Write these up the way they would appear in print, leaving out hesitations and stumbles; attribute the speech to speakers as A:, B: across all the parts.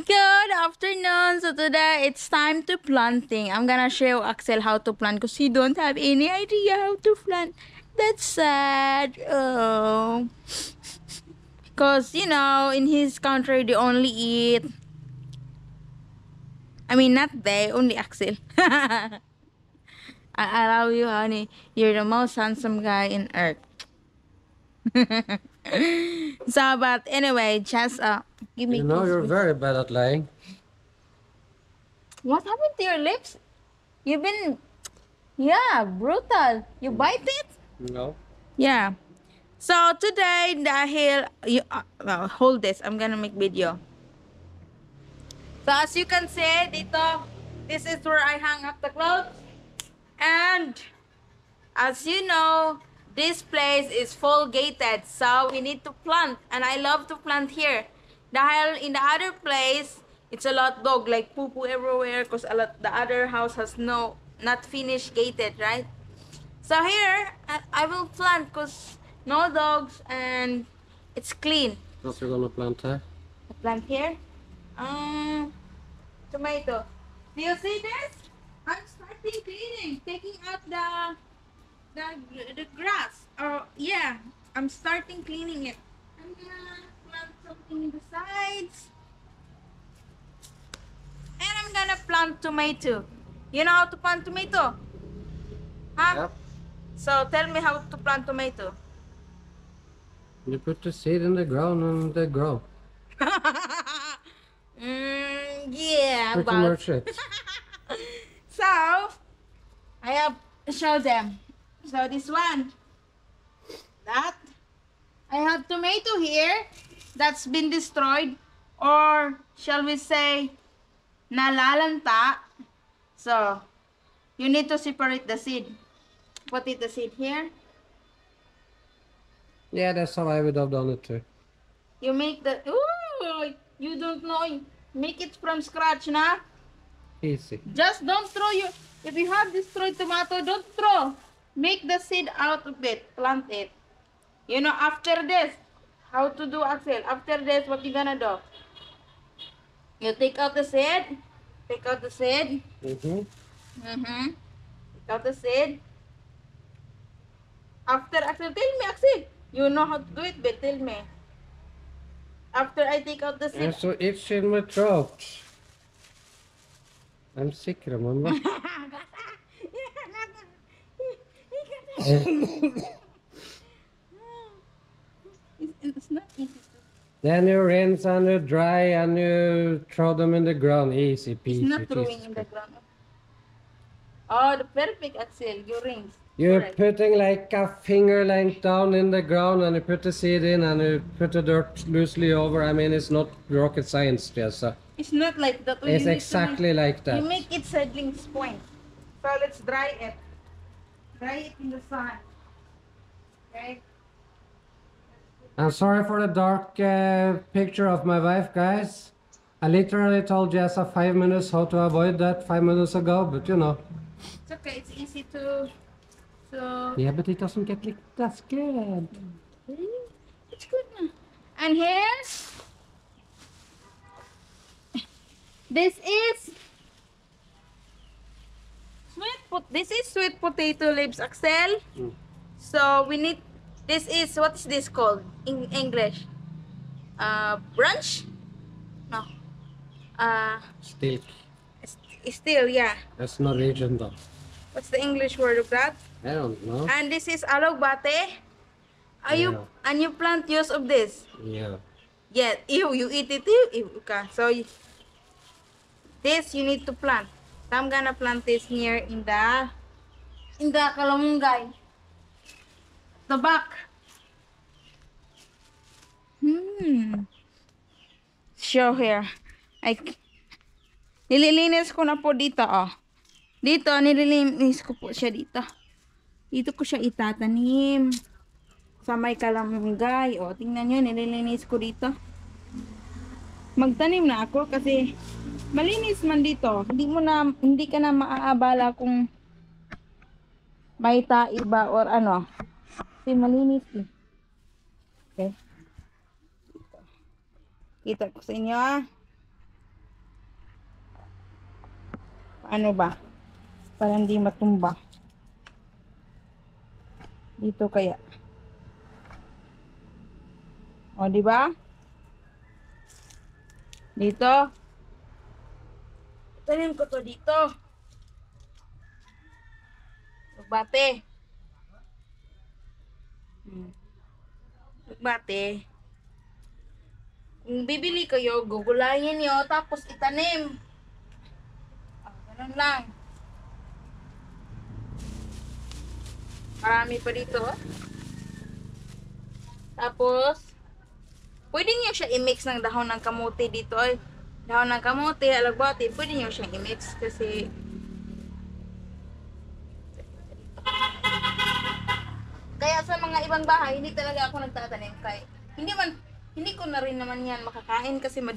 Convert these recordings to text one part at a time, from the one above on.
A: Good afternoon. So today it's time to planting. I'm gonna show Axel how to plant because he don't have any idea how to plant. That's sad. Oh, because in his country they only eat. I mean, not they, only Axel. I love you, honey. You're the most handsome guy in earth. So, but anyway, just give me
B: You know,
A: kiss,
B: you're
A: please.
B: very bad at lying.
A: What happened to your lips? You've been, yeah, brutal. You bite it?
B: No.
A: Yeah. So today, dahil, well, hold this. I'm gonna make video. So as you can see, dito, this is where I hang up the clothes. And as you know, this place is full gated. So we need to plant. And I love to plant here. Dahil in the other place, it's a lot dog, like poo-poo everywhere. Because the other house has not finished gated, right? So here, I will plant because no dogs and it's clean.
B: What you gonna plant here?
A: I plant here. Tomato. Do you see this? I'm starting cleaning, taking out the grass. Oh yeah, I'm starting cleaning it. I'm gonna plant something in the sides, and I'm gonna plant tomato. You know how to plant tomato? Huh?
B: Yep.
A: So tell me how to plant tomato.
B: You put the seed in the ground and they grow.
A: Yeah,
B: Pretty
A: but
B: much it.
A: so I have to show them. So this one, that I have tomato here that's been destroyed, or shall we say, nalalanta. So you need to separate the seed. Put it the seed here.
B: Yeah, that's how I would have done it too.
A: You make the you don't know. Make it from scratch, na.
B: Easy.
A: Just don't throw your. If you have destroyed tomato, don't throw. Make the seed out of it. Plant it. You know, after this, how to do, Axel? After this, what you gonna do? You take out the seed. Take out the seed.
B: Mm-hmm.
A: Take out the seed. After, Axel, tell me, Axel. You know how to do it, but tell me. After I take out the seed.
B: I'm so itchy in my throat. I'm sick, remember?
A: It's not easy to.
B: Then you rinse and you dry and you throw them in the ground. Easy peasy.
A: It's not throwing
B: Jesus
A: in the
B: Christ.
A: ground. Oh, the perfect, Axel. Your rings.
B: You're
A: Correct.
B: putting like a finger length down in the ground and you put the seed in and you put the dirt loosely over. I mean, it's not rocket science, Jessa.
A: It's not like that.
B: It's exactly like
A: You
B: that.
A: make it seedlings point. So let's dry it. Dry it in the sun. Okay.
B: I'm sorry for the dark picture of my wife, guys. I literally told Jessa 5 minutes how to avoid that 5 minutes ago, but you know.
A: It's okay. It's easy to. So
B: Yeah, but it doesn't get like that's good.
A: it's good now. And here, this is This is sweet potato leaves, Axel.
B: Mm.
A: So we need. This is, what is this called in English? Brunch? No.
B: Still,
A: Still, yeah.
B: that's Norwegian though.
A: What's the English word of that?
B: I don't know.
A: And this is alogbate. Are
B: Yeah.
A: and you plant use of this?
B: Yeah.
A: Yeah, you eat it, ew, okay. So this you need to plant. So I'm gonna plant this here in the kalamunggay. The back. Show here. Nililinis ko na po dito, oh. Dito, nililinis ko po siya dito. Dito ko siya itatanim. Sa may kalamunggay. O, tingnan nyo, nililinis ko dito. Magtanim na ako kasi malinis man dito. Hindi ka na maaabala kung may iba or ano. Kasi malinis eh. Okay. Kita ko sa inyo, ah. Paano ba? Para hindi matumba. Dito kaya. O, di ba? Dito. Tanim ko to dito. Magbate. Magbate. Kung bibili kayo, gugulayin nyo, tapos itanim. Ganun lang. Marami pa dito. Tapos, pwede nyo siya i-mix ng dahon ng kamote dito. Ay, dahon ng kamote, alagbati, pwede nyo siyang i-mix kasi kaya sa mga ibang bahay, hindi talaga ako nagtatanim kay hindi ko na rin naman yan makakain kasi may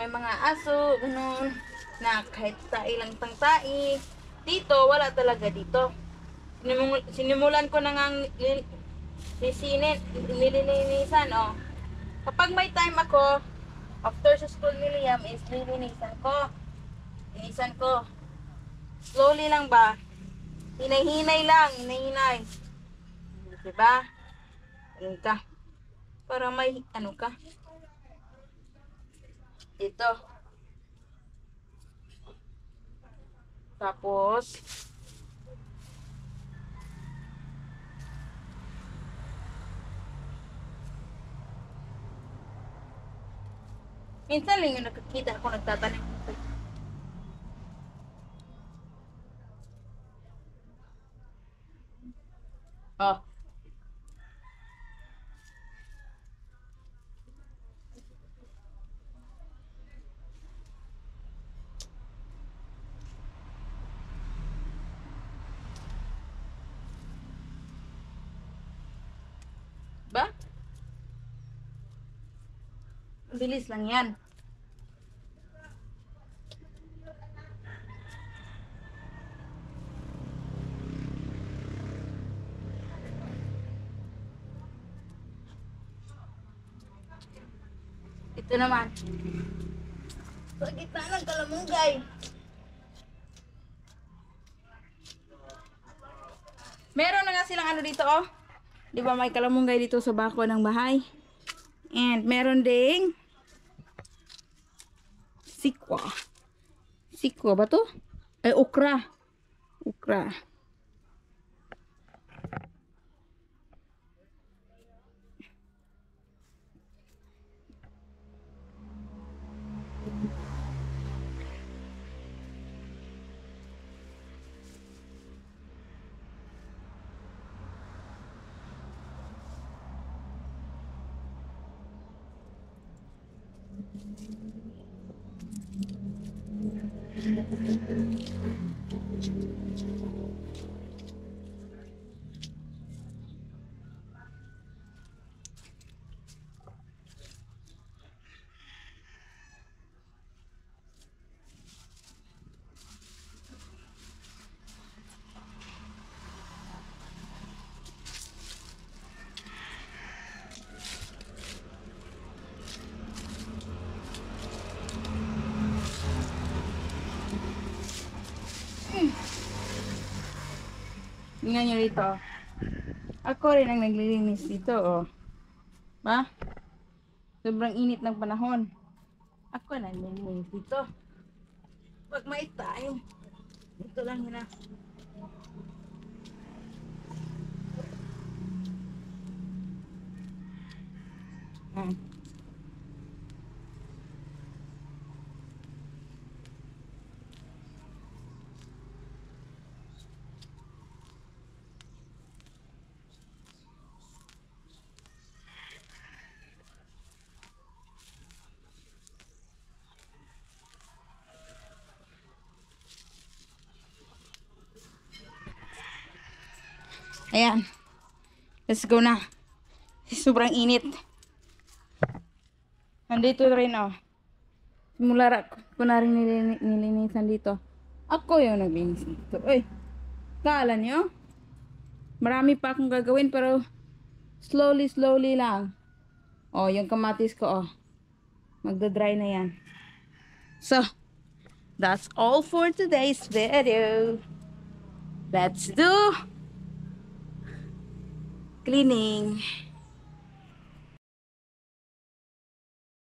A: mga aso, ganun, na kahit tai lang tang tai. Dito, wala talaga dito. Sinimulan ko na ngang nililinisan, oh. Kapag may time ako, after sa school ni Liam, is lilinisan ko. Linisan ko. Slowly lang ba? Hinay-hinay lang, hinay-hinay. Diba? Ganun ka. Para may, ano ka. Dito. Tapos, minsan lang yung nakakita ako nagtatanim. Oh. Ba? Ang bilis lang yan. Ito naman. Sa gitna ng kalamunggay. Meron na nga silang ano dito, oh. Di ba may kalamunggay dito sa bako ng bahay? And meron ding sikwa. Sikwa ba to? Ay, okra. Okra. Tingnan nyo dito. Ako rin ang naglilinis dito, oh. Ba? Sobrang init ng panahon. Ako na naglilinis dito. Pag may time, ito lang yun na. Ayan. Let's go na. Sobrang init. Nandito rin, oh. Simula ko na rin nilinisan dito. Ako yung naglinis dito. Uy. Kala nyo? Marami pa akong gagawin pero slowly lang. Oh, yung kamatis ko, oh. Magdadry na yan. So, that's all for today's video. Let's do cleaning.